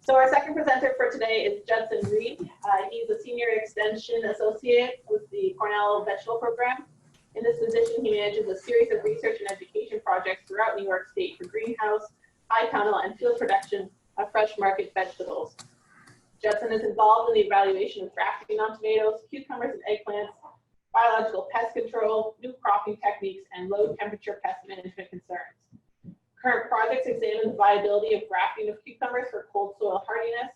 So our second presenter for today is Judson Reid. He's a senior extension associate with the Cornell Vegetable Program. In this position, he manages a series of research and education projects throughout New York State for greenhouse, high tunnel, and field production of fresh market vegetables. Judson is involved in the evaluation of grafting on tomatoes, cucumbers, and eggplants, biological pest control, new cropping techniques, and low temperature pest management concerns. Current projects examine the viability of grafting of cucumbers for cold soil hardiness,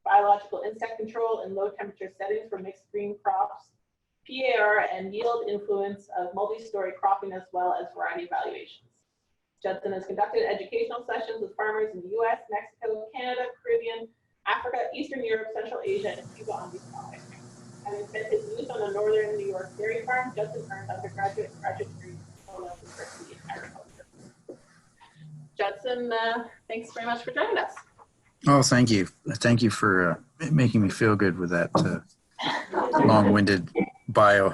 biological insect control in low temperature settings for mixed green crops, PAR and yield influence of multi-story cropping, as well as variety evaluations. Judson has conducted educational sessions with farmers in the US, Mexico, Canada, Caribbean, Africa, Eastern Europe, Central Asia, and Cuba on these topics. Having spent his youth on a northern New York dairy farm, Judson earned undergraduate and graduate degrees from Cornell University in agriculture. Judson, thanks very much for joining us. Oh, thank you. Thank you for making me feel good with that long-winded bio.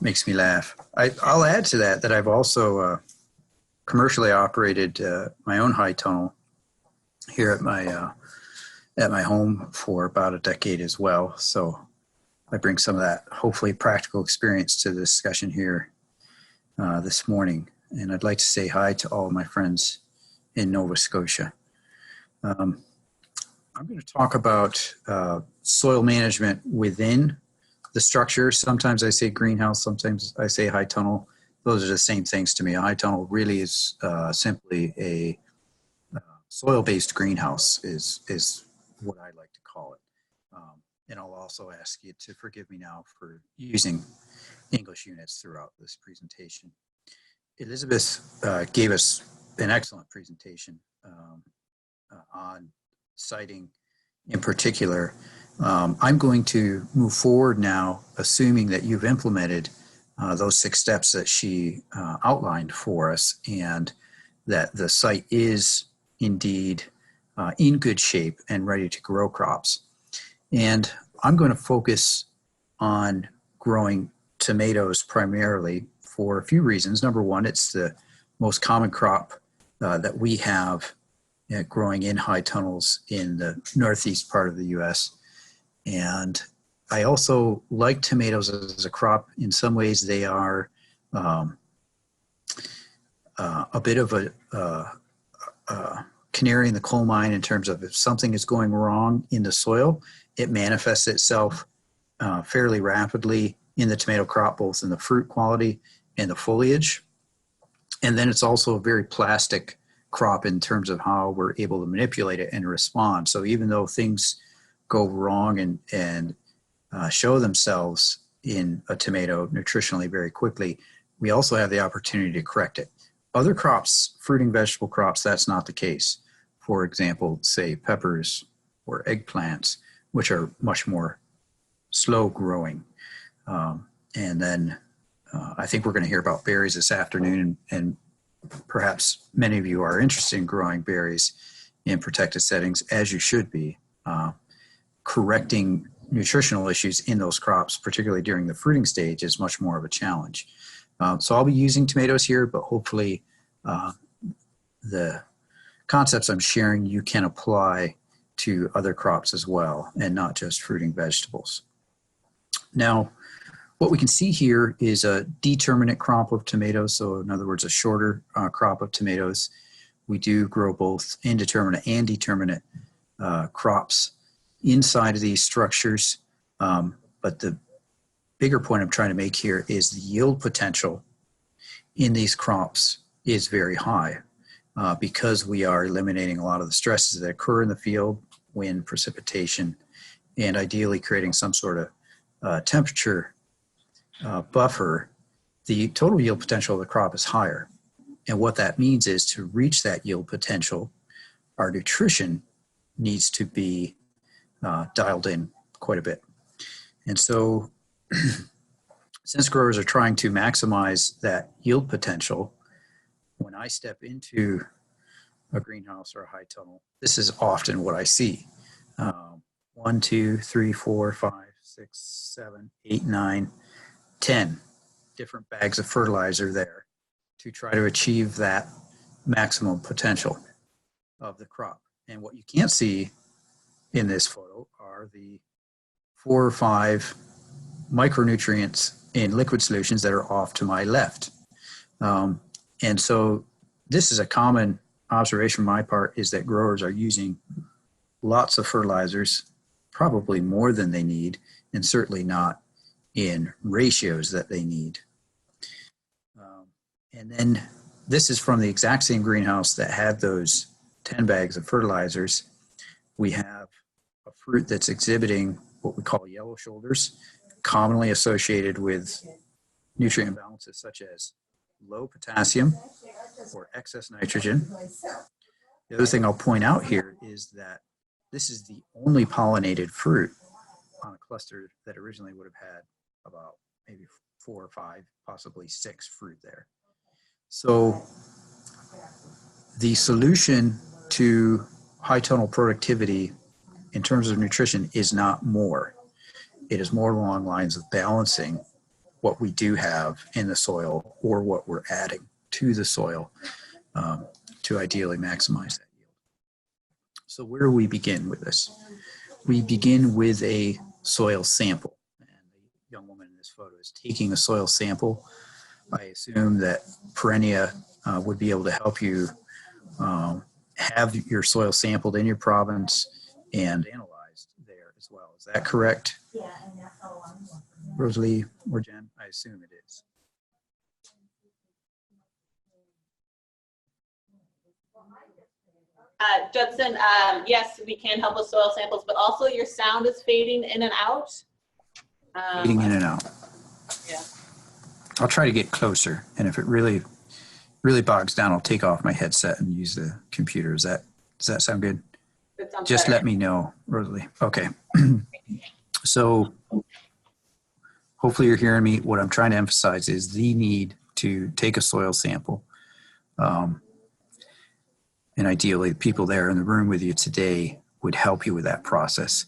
Makes me laugh. I'll add to that I've also commercially operated my own high tunnel here at my home for about a decade as well. So I bring some of that hopefully practical experience to the discussion here this morning. And I'd like to say hi to all of my friends in Nova Scotia. I'm going to talk about soil management within the structure. Sometimes I say greenhouse, sometimes I say high tunnel. Those are the same things to me. A high tunnel really is simply a soil-based greenhouse is what I like to call it. And I'll also ask you to forgive me now for using English units throughout this presentation. Elizabeth gave us an excellent presentation on siting in particular. I'm going to move forward now, assuming that you've implemented those 6 steps that she outlined for us, and that the site is indeed in good shape and ready to grow crops. And I'm going to focus on growing tomatoes primarily for a few reasons. Number one, it's the most common crop that we have growing in high tunnels in the northeast part of the US. And I also like tomatoes as a crop. In some ways, they are a bit of a canary in the coal mine in terms of if something is going wrong in the soil, it manifests itself fairly rapidly in the tomato crop, both in the fruit quality and the foliage. And then it's also a very plastic crop in terms of how we're able to manipulate it and respond. So even though things go wrong and show themselves in a tomato nutritionally very quickly, we also have the opportunity to correct it. Other crops, fruiting vegetable crops, that's not the case. For example, say peppers or eggplants, which are much more slow growing. And then I think we're going to hear about berries this afternoon, and perhaps many of you are interested in growing berries in protected settings, as you should be. Correcting nutritional issues in those crops, particularly during the fruiting stage, is much more of a challenge. So I'll be using tomatoes here, but hopefully the concepts I'm sharing you can apply to other crops as well, and not just fruiting vegetables. Now, what we can see here is a determinate crop of tomatoes. So in other words, a shorter crop of tomatoes. We do grow both indeterminate and determinate crops inside of these structures. But the bigger point I'm trying to make here is the yield potential in these crops is very high because we are eliminating a lot of the stresses that occur in the field, wind, precipitation, and ideally creating some sort of temperature buffer. The total yield potential of the crop is higher. And what that means is to reach that yield potential, our nutrition needs to be dialed in quite a bit. And so since growers are trying to maximize that yield potential, when I step into a greenhouse or a high tunnel, this is often what I see. 1, 2, 3, 4, 5, 6, 7, 8, 9, 10 different bags of fertilizer there to try to achieve that maximum potential. of the crop. And what you can't see in this photo are the 4 or 5 micronutrients in liquid solutions that are off to my left. And so this is a common observation on my part, is that growers are using lots of fertilizers, probably more than they need, and certainly not in ratios that they need. And then this is from the exact same greenhouse that had those 10 bags of fertilizers. We have a fruit that's exhibiting what we call yellow shoulders, commonly associated with nutrient imbalances such as low potassium or excess nitrogen. The other thing I'll point out here is that this is the only pollinated fruit on a cluster that originally would have had about maybe 4 or 5, possibly 6 fruit there. So the solution to high tonal productivity in terms of nutrition is not more. It is more along lines of balancing what we do have in the soil or what we're adding to the soil to ideally maximize that yield. So where do we begin with this? We begin with a soil sample. And the young woman in this photo is taking a soil sample. I assume that Perennia would be able to help you have your soil sampled in your province and analyzed there as well. Is that correct? Yeah, and that's all I'm Rosalie or Jen? I assume it is. Judson, yes, we can help with soil samples, but also your sound is fading in and out. Fading in and out. Yeah. I'll try to get closer, and if it really bogs down, I'll take off my headset and use the computer. Does that sound good? Just better. Let me know, Rosalie. Okay. So hopefully you're hearing me. What I'm trying to emphasize is the need to take a soil sample. And ideally, the people there in the room with you today would help you with that process.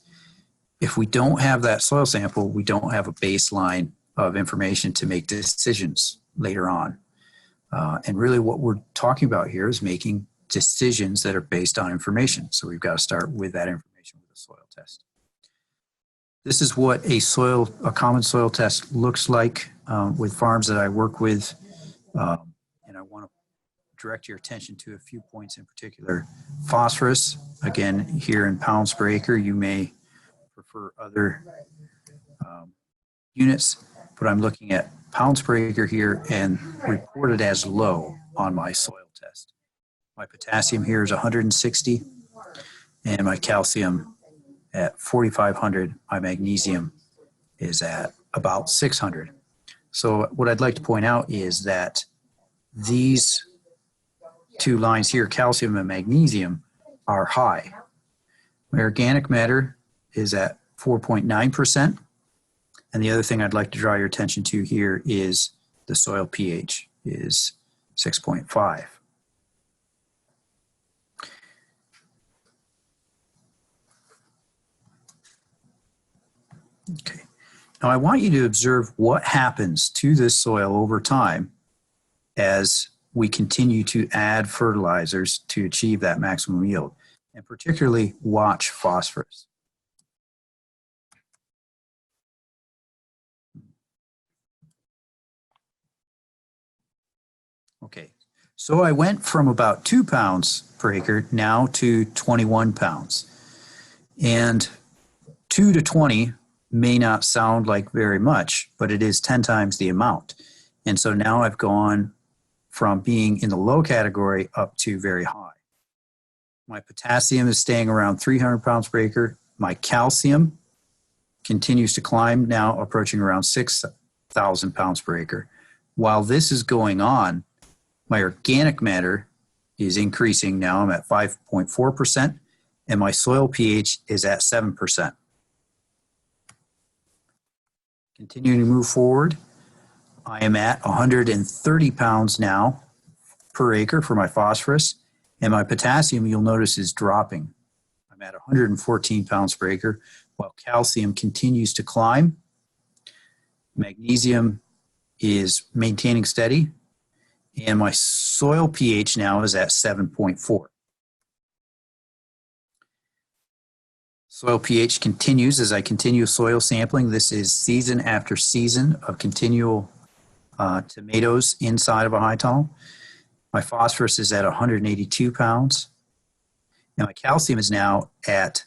If we don't have that soil sample, we don't have a baseline of information to make decisions later on. And really what we're talking about here is making decisions that are based on information. So we've got to start with that information with a soil test. This is what a common soil test looks like with farms that I work with. And I want to direct your attention to a few points in particular. Phosphorus, again, here in pounds per acre, you may prefer other units, but I'm looking at pounds per acre here and reported as low on my soil test. My potassium here is 160 and my calcium at 4,500. My magnesium is at about 600. So what I'd like to point out is that these 2 lines here, calcium and magnesium, are high. My organic matter is at 4.9%. And the other thing I'd like to draw your attention to here is the soil pH is 6.5. Okay. Now I want you to observe what happens to this soil over time as we continue to add fertilizers to achieve that maximum yield, and particularly watch phosphorus. Okay, so I went from about 2 pounds per acre now to 21 pounds. And 2 to 20 may not sound like very much, but it is 10 times the amount. And so now I've gone from being in the low category up to very high. My potassium is staying around 300 pounds per acre. My calcium continues to climb, now approaching around 6,000 pounds per acre. While this is going on, my organic matter is increasing. Now I'm at 5.4%, and my soil pH is at 7%. Continuing to move forward, I am at 130 pounds now per acre for my phosphorus, and my potassium, you'll notice, is dropping. I'm at 114 pounds per acre, while calcium continues to climb. Magnesium is maintaining steady, and my soil pH now is at 7.4. Soil pH continues as I continue soil sampling. This is season after season of continual tomatoes inside of a high tunnel. My phosphorus is at 182 pounds. Now my calcium is now at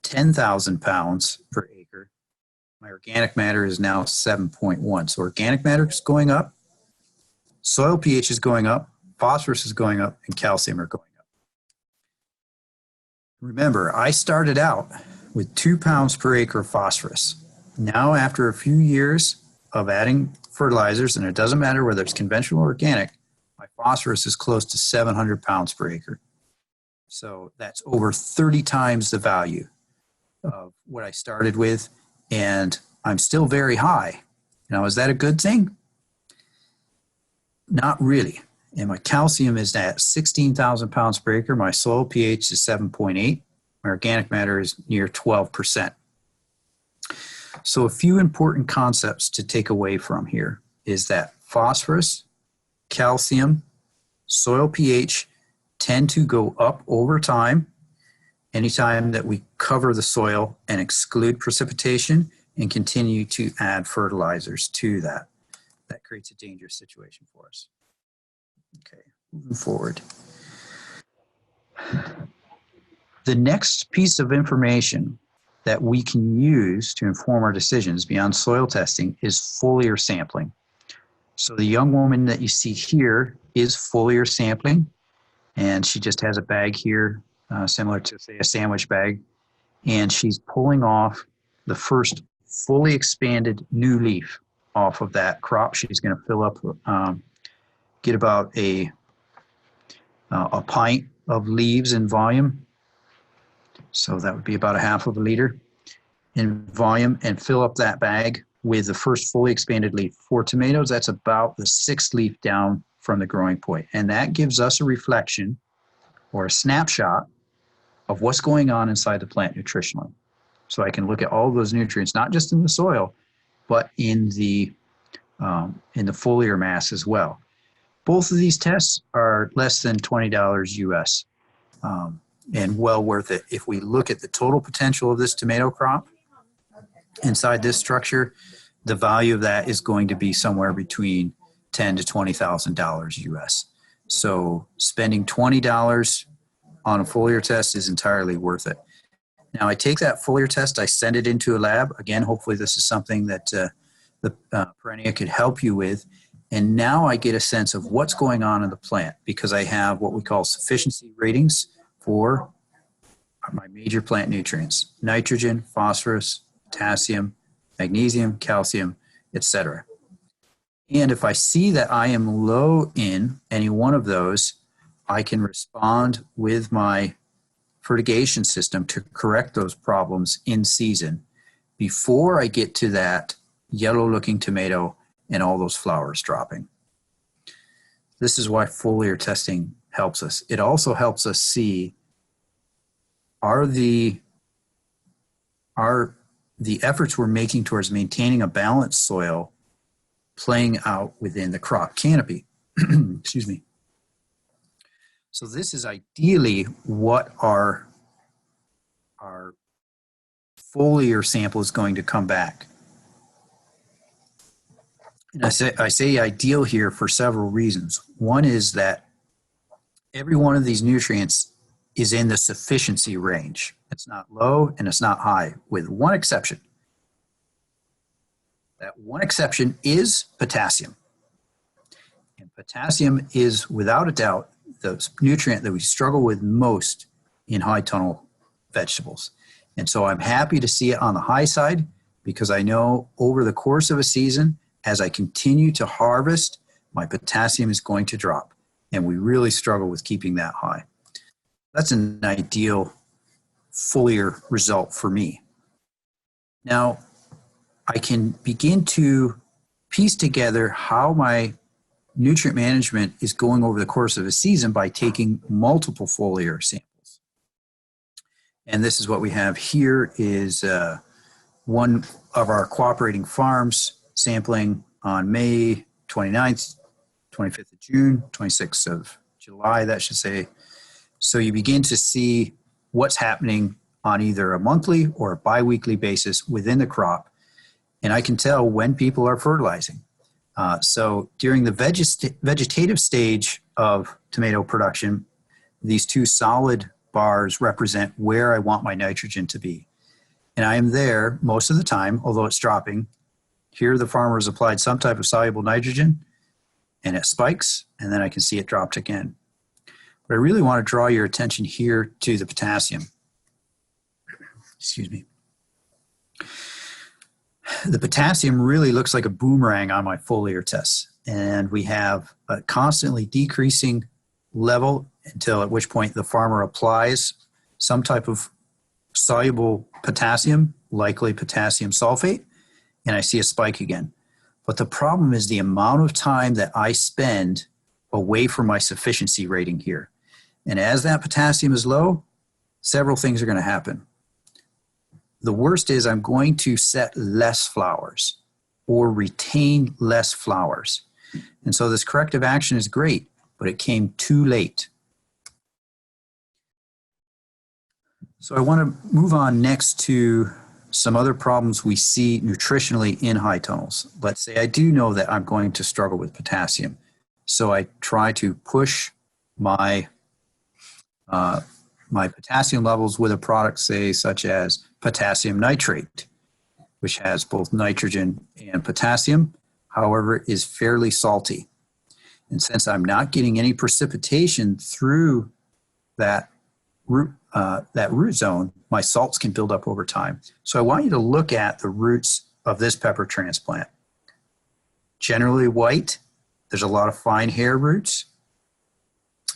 10,000 pounds per acre. My organic matter is now 7.1. So organic matter is going up, soil pH is going up, phosphorus is going up, and calcium are going up. Remember, I started out with 2 pounds per acre of phosphorus. Now, after a few years of adding fertilizers, and it doesn't matter whether it's conventional or organic, my phosphorus is close to 700 pounds per acre. So that's over 30 times the value of what I started with, and I'm still very high. Now, is that a good thing? Not really. And my calcium is at 16,000 pounds per acre. My soil pH is 7.8. My organic matter is near 12%. So a few important concepts to take away from here is that phosphorus, calcium, soil pH tend to go up over time anytime that we cover the soil and exclude precipitation and continue to add fertilizers to that. That creates a dangerous situation for us. Okay, moving forward. The next piece of information that we can use to inform our decisions beyond soil testing is foliar sampling. So the young woman that you see here is foliar sampling, and she just has a bag here, similar to, say, a sandwich bag, and she's pulling off the first fully expanded new leaf off of that crop. She's going to fill up, get about a pint of leaves in volume. So that would be about a half of a liter in volume, and fill up that bag with the first fully expanded leaf. For tomatoes, that's about the 6th leaf down from the growing point. And that gives us a reflection or a snapshot of what's going on inside the plant nutritionally. So I can look at all those nutrients, not just in the soil, but in the foliar mass as well. Both of these tests are less than $20 US, and well worth it. If we look at the total potential of this tomato crop inside this structure, the value of that is going to be somewhere between $10,000 to $20,000 US. So spending $20 on a foliar test is entirely worth it. Now I take that foliar test, I send it into a lab. Again, hopefully this is something that the Perennia could help you with. And now I get a sense of what's going on in the plant because I have what we call sufficiency ratings for my major plant nutrients: nitrogen, phosphorus, potassium, magnesium, calcium, etc. And if I see that I am low in any one of those, I can respond with my fertigation system to correct those problems in season before I get to that yellow looking tomato and all those flowers dropping. This is why foliar testing helps us. It also helps us see, are the efforts we're making towards maintaining a balanced soil playing out within the crop canopy. Excuse me. So this is ideally what our foliar sample is going to come back. And I say ideal here for several reasons. One is that every one of these nutrients is in the sufficiency range. It's not low and it's not high, with one exception. That one exception is potassium. And potassium is, without a doubt, the nutrient that we struggle with most in high tunnel vegetables. And so I'm happy to see it on the high side because I know over the course of a season, as I continue to harvest, my potassium is going to drop. And we really struggle with keeping that high. That's an ideal foliar result for me. Now, I can begin to piece together how my nutrient management is going over the course of a season by taking multiple foliar samples. And this is what we have here is one of our cooperating farms sampling on May 29th, 25th of June, 26th of July, that should say. So you begin to see what's happening on either a monthly or a biweekly basis within the crop. And I can tell when people are fertilizing. So during the vegetative stage of tomato production, these two solid bars represent where I want my nitrogen to be. And I am there most of the time, although it's dropping. Here the farmer has applied some type of soluble nitrogen and it spikes, and then I can see it dropped again. But I really want to draw your attention here to the potassium. Excuse me. The potassium really looks like a boomerang on my foliar tests, and we have a constantly decreasing level until at which point the farmer applies some type of soluble potassium, likely potassium sulfate, and I see a spike again. But the problem is the amount of time that I spend away from my sufficiency rating here. And as that potassium is low, several things are going to happen. The worst is I'm going to set less flowers or retain less flowers. And so this corrective action is great, but it came too late. So I want to move on next to some other problems we see nutritionally in high tunnels. Let's say I do know that I'm going to struggle with potassium. So I try to push my my potassium levels with a product, say, such as potassium nitrate, which has both nitrogen and potassium, however, is fairly salty. And since I'm not getting any precipitation through that root zone, my salts can build up over time. So I want you to look at the roots of this pepper transplant. Generally white, there's a lot of fine hair roots,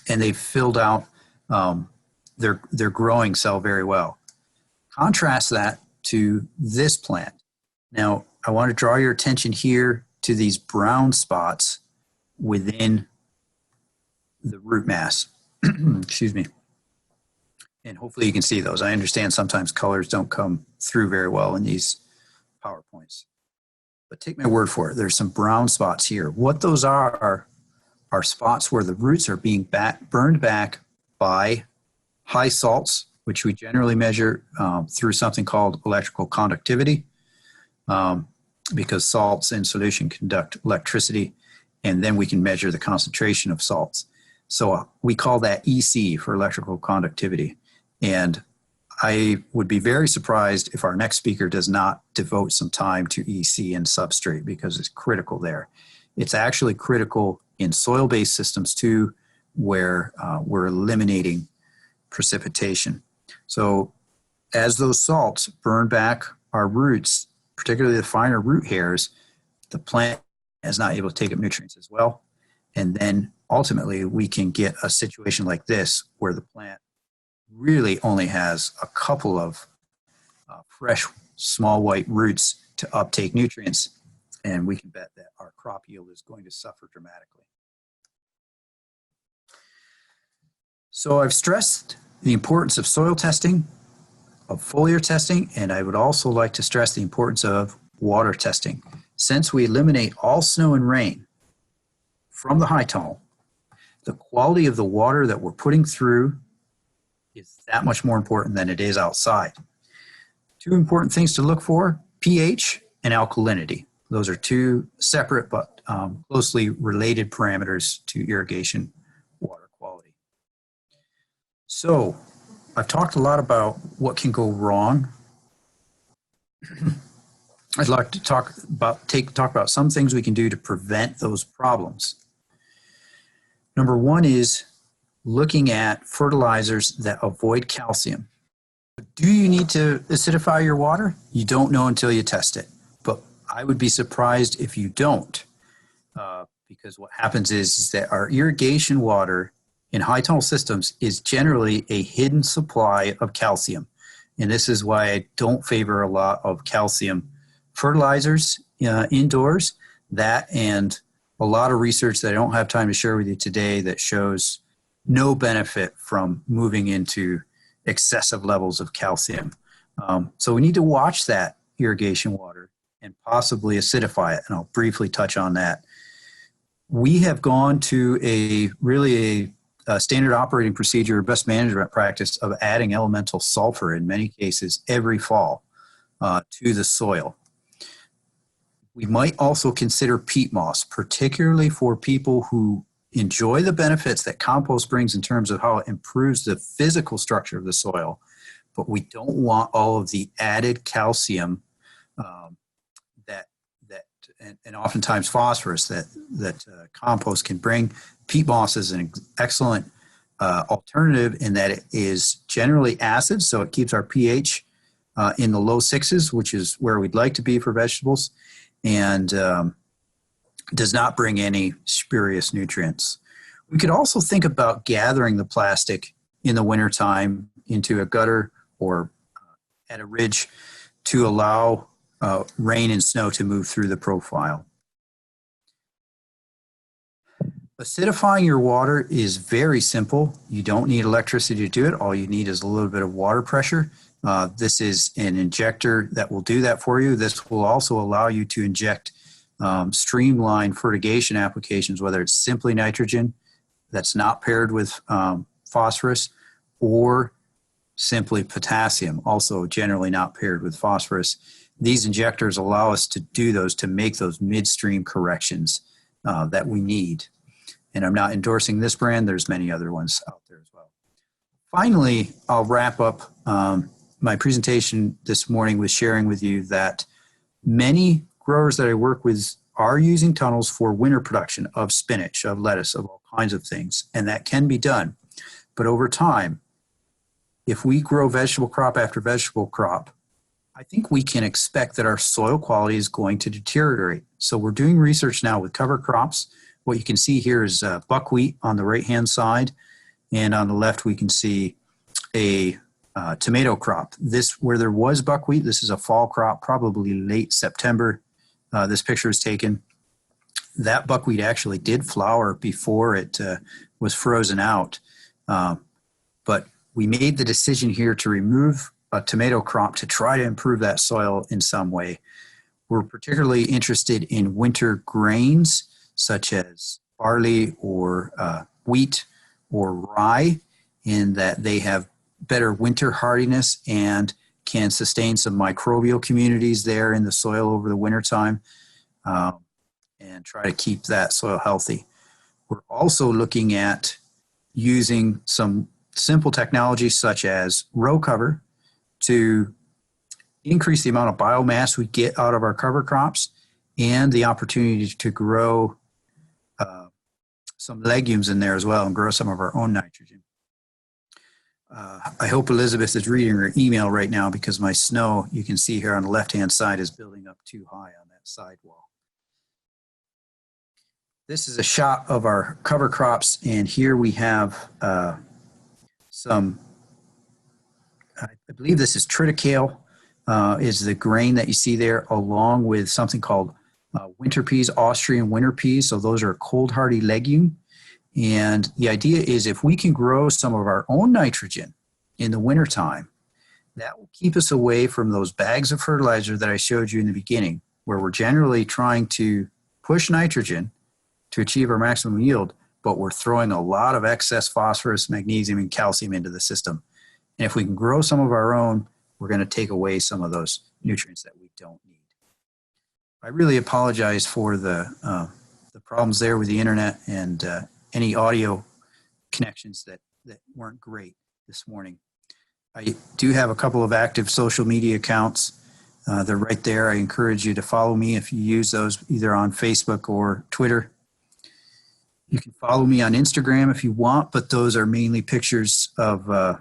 and they've filled out their growing cell very well. Contrast that to this plant. Now, I want to draw your attention here to these brown spots within the root mass. Excuse me. And hopefully you can see those. I understand sometimes colors don't come through very well in these PowerPoints. But take my word for it, there's some brown spots here. What those are spots where the roots are being burned back by high salts, which we generally measure through something called electrical conductivity, because salts in solution conduct electricity, and then we can measure the concentration of salts. So we call that EC for electrical conductivity. And I would be very surprised if our next speaker does not devote some time to EC and substrate, because it's critical there. It's actually critical in soil-based systems too, where we're eliminating precipitation. So as those salts burn back our roots, particularly the finer root hairs, the plant is not able to take up nutrients as well. And then ultimately we can get a situation like this where the plant really only has a couple of fresh small white roots to uptake nutrients, and we can bet that our crop yield is going to suffer dramatically. So I've stressed the importance of soil testing, of foliar testing, and I would also like to stress the importance of water testing. Since we eliminate all snow and rain from the high tunnel, the quality of the water that we're putting through is that much more important than it is outside. Two important things to look for: pH and alkalinity. Those are two separate but closely related parameters to irrigation water quality. So I've talked a lot about what can go wrong. I'd like to talk about some things we can do to prevent those problems. Number one is looking at fertilizers that avoid calcium. Do you need to acidify your water? You don't know until you test it, but I would be surprised if you don't, because what happens is that our irrigation water in high tunnel systems is generally a hidden supply of calcium. And this is why I don't favor a lot of calcium fertilizers indoors. That and a lot of research that I don't have time to share with you today that shows no benefit from moving into excessive levels of calcium. So we need to watch that irrigation water and possibly acidify it, and I'll briefly touch on that. We have gone to a standard operating procedure or best management practice of adding elemental sulfur in many cases every fall to the soil. We might also consider peat moss, particularly for people who enjoy the benefits that compost brings in terms of how it improves the physical structure of the soil, but we don't want all of the added calcium and oftentimes phosphorus that compost can bring. Peat moss is an excellent alternative in that it is generally acid, so it keeps our pH in the low sixes, which is where we'd like to be for vegetables, and does not bring any spurious nutrients. We could also think about gathering the plastic in the wintertime into a gutter or at a ridge to allow rain and snow to move through the profile. Acidifying your water is very simple. You don't need electricity to do it. All you need is a little bit of water pressure. This is an injector that will do that for you. This will also allow you to inject streamlined fertigation applications, whether it's simply nitrogen that's not paired with phosphorus, or simply potassium, also generally not paired with phosphorus. These injectors allow us to do those, to make those midstream corrections that we need. And I'm not endorsing this brand. There's many other ones out there as well. Finally, I'll wrap up my presentation this morning with sharing with you that many growers that I work with are using tunnels for winter production of spinach, of lettuce, of all kinds of things, and that can be done. But over time, if we grow vegetable crop after vegetable crop, I think we can expect that our soil quality is going to deteriorate. So we're doing research now with cover crops. What you can see here is buckwheat on the right-hand side, and on the left we can see a tomato crop. This, where there was buckwheat, this is a fall crop, probably late September. This picture is taken. That buckwheat actually did flower before it was frozen out. But we made the decision here to remove a tomato crop to try to improve that soil in some way. We're particularly interested in winter grains such as barley or wheat or rye, in that they have better winter hardiness and can sustain some microbial communities there in the soil over the wintertime, and try to keep that soil healthy. We're also looking at using some simple technology such as row cover to increase the amount of biomass we get out of our cover crops, and the opportunity to grow some legumes in there as well and grow some of our own nitrogen. I hope Elizabeth is reading her email right now, because my snow, you can see here on the left-hand side, is building up too high on that sidewall. This is a shot of our cover crops, and here we have some, I believe this is triticale, is the grain that you see there, along with something called winter peas, Austrian winter peas. So those are a cold hardy legume. And the idea is, if we can grow some of our own nitrogen in the wintertime, that will keep us away from those bags of fertilizer that I showed you in the beginning, where we're generally trying to push nitrogen to achieve our maximum yield, but we're throwing a lot of excess phosphorus, magnesium, and calcium into the system. And if we can grow some of our own, we're going to take away some of those nutrients that we don't need. I really apologize for the problems there with the internet and any audio connections that weren't great this morning. I do have a couple of active social media accounts. They're right there. I encourage you to follow me if you use those, either on Facebook or Twitter. You can follow me on Instagram if you want, but those are mainly pictures of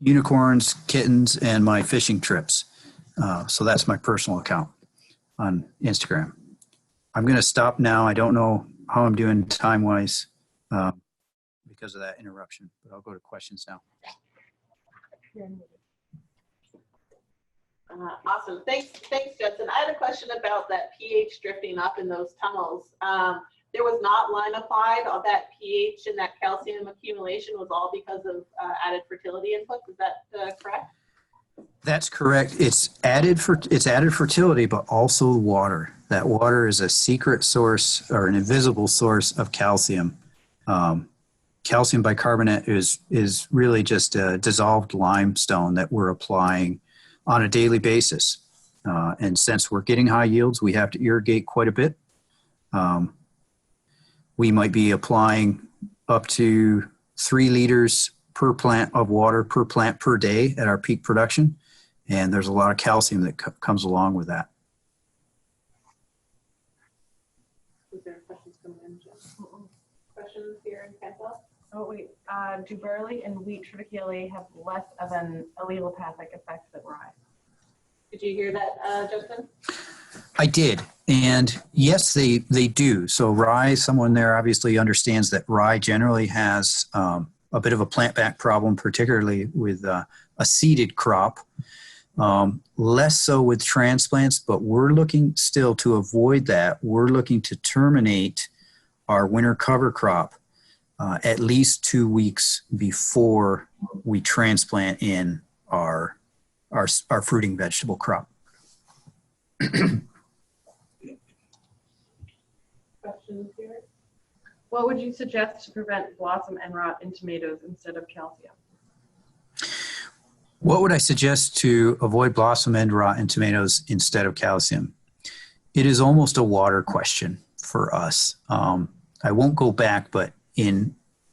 unicorns, kittens, and my fishing trips. So that's my personal account on Instagram. I'm going to stop now. I don't know how I'm doing time-wise because of that interruption, but I'll go to questions now. Awesome. Thanks, Judson. I had a question about that pH drifting up in those tunnels. There was not line applied. All that pH and that calcium accumulation was all because of added fertility inputs. Is that correct? That's correct. It's added fertility, but also water. That water is a secret source or an invisible source of calcium. Calcium bicarbonate is really just a dissolved limestone that we're applying on a daily basis. And since we're getting high yields, we have to irrigate quite a bit. We might be applying up to 3 liters per plant of water per plant per day at our peak production. And there's a lot of calcium that comes along with that. Is there questions coming in, Jen? Questions here in Canada? Oh, wait. Do barley and wheat triticale have less of an allelopathic effect than rye? Did you hear that, Justin? I did. And yes, they do. So rye, someone there obviously understands that rye generally has a bit of a plant back problem, particularly with a seeded crop. Less so with transplants, but we're looking still to avoid that. We're looking to terminate our winter cover crop at least 2 weeks before we transplant in our fruiting vegetable crop. Questions here? What would you suggest to prevent blossom end rot in tomatoes instead of calcium? What would I suggest to avoid blossom end rot in tomatoes instead of calcium? It is almost a water question for us. I won't go back, but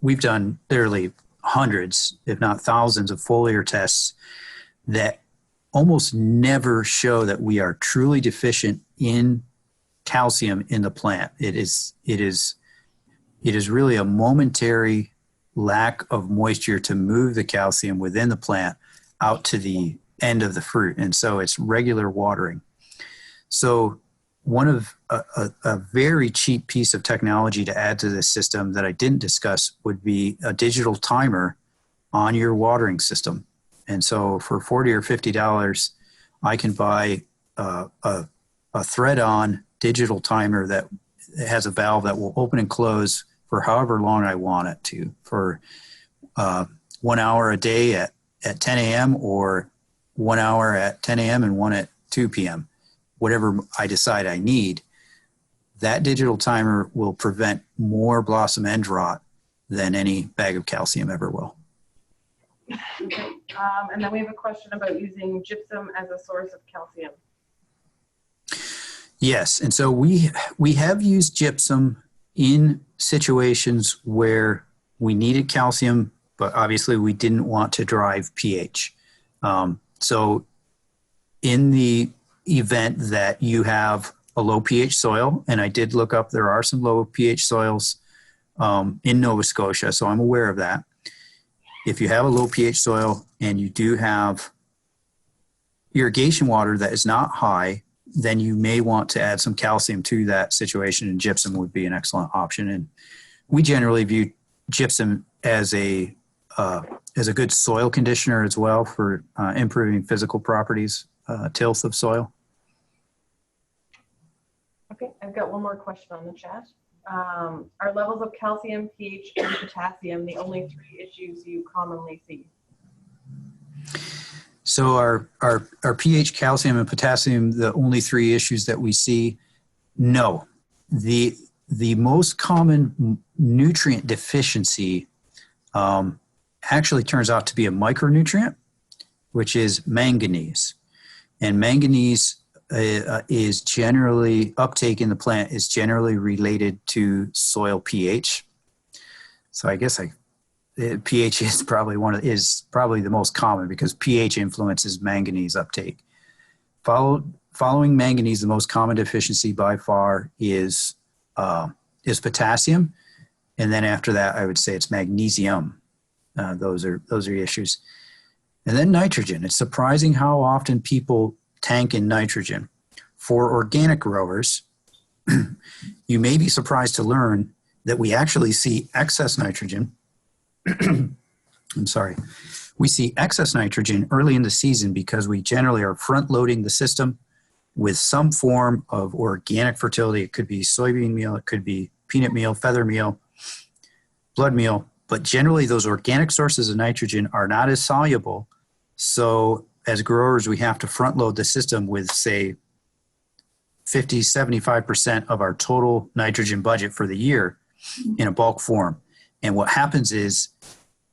we've done literally hundreds, if not thousands, of foliar tests that almost never show that we are truly deficient in calcium in the plant. It is really a momentary lack of moisture to move the calcium within the plant out to the end of the fruit. And so it's regular watering. So one of a very cheap piece of technology to add to this system that I didn't discuss would be a digital timer on your watering system. And so for $40 or $50, I can buy a thread-on digital timer that has a valve that will open and close for however long I want it to, for 1 hour a day at 10 a.m. or 1 hour at 10 a.m. and 1 at 2 p.m., whatever I decide I need. That digital timer will prevent more blossom end rot than any bag of calcium ever will. Okay. And then we have a question about using gypsum as a source of calcium. Yes, and so we have used gypsum in situations where we needed calcium, but obviously we didn't want to drive pH. So in the event that you have a low pH soil, and I did look up, there are some low pH soils in Nova Scotia, so I'm aware of that. If you have a low pH soil and you do have irrigation water that is not high, then you may want to add some calcium to that situation, and gypsum would be an excellent option. And we generally view gypsum as a good soil conditioner as well for improving physical properties, tilth of soil. Okay, I've got one more question on the chat. Are levels of calcium, pH, and potassium the only 3 issues you commonly see? So our pH, calcium, and potassium, the only 3 issues that we see? No. The most common nutrient deficiency actually turns out to be a micronutrient, which is manganese. And manganese is generally, uptake in the plant is generally related to soil pH. So I guess pH is probably the most common because pH influences manganese uptake. Following manganese, the most common deficiency by far is potassium, and then after that, I would say it's magnesium. Those are issues, and then nitrogen. It's surprising how often people tank in nitrogen. For organic growers, you may be surprised to learn that we actually see excess nitrogen. I'm sorry. We see excess nitrogen early in the season because we generally are front loading the system with some form of organic fertility. It could be soybean meal, it could be peanut meal, feather meal, blood meal, but generally those organic sources of nitrogen are not as soluble. So as growers, we have to front load the system with, say, 50, 75% of our total nitrogen budget for the year in a bulk form. And what happens is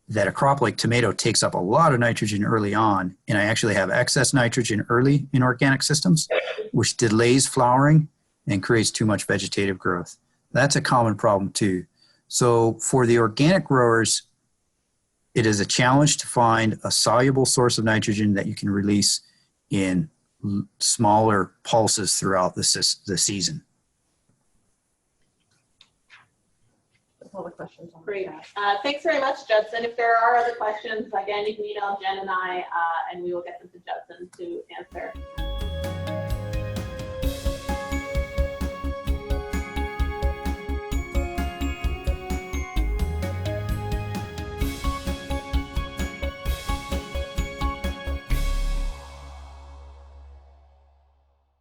that a crop like tomato takes up a lot of nitrogen early on, and I actually have excess nitrogen early in organic systems, which delays flowering and creates too much vegetative growth. That's a common problem too. So for the organic growers, it is a challenge to find a soluble source of nitrogen that you can release in smaller pulses throughout the season. That's all the questions on the Great. chat. Thanks very much, Judson. If there are other questions, again, you can email Jen and I, and we will get them to Judson to answer.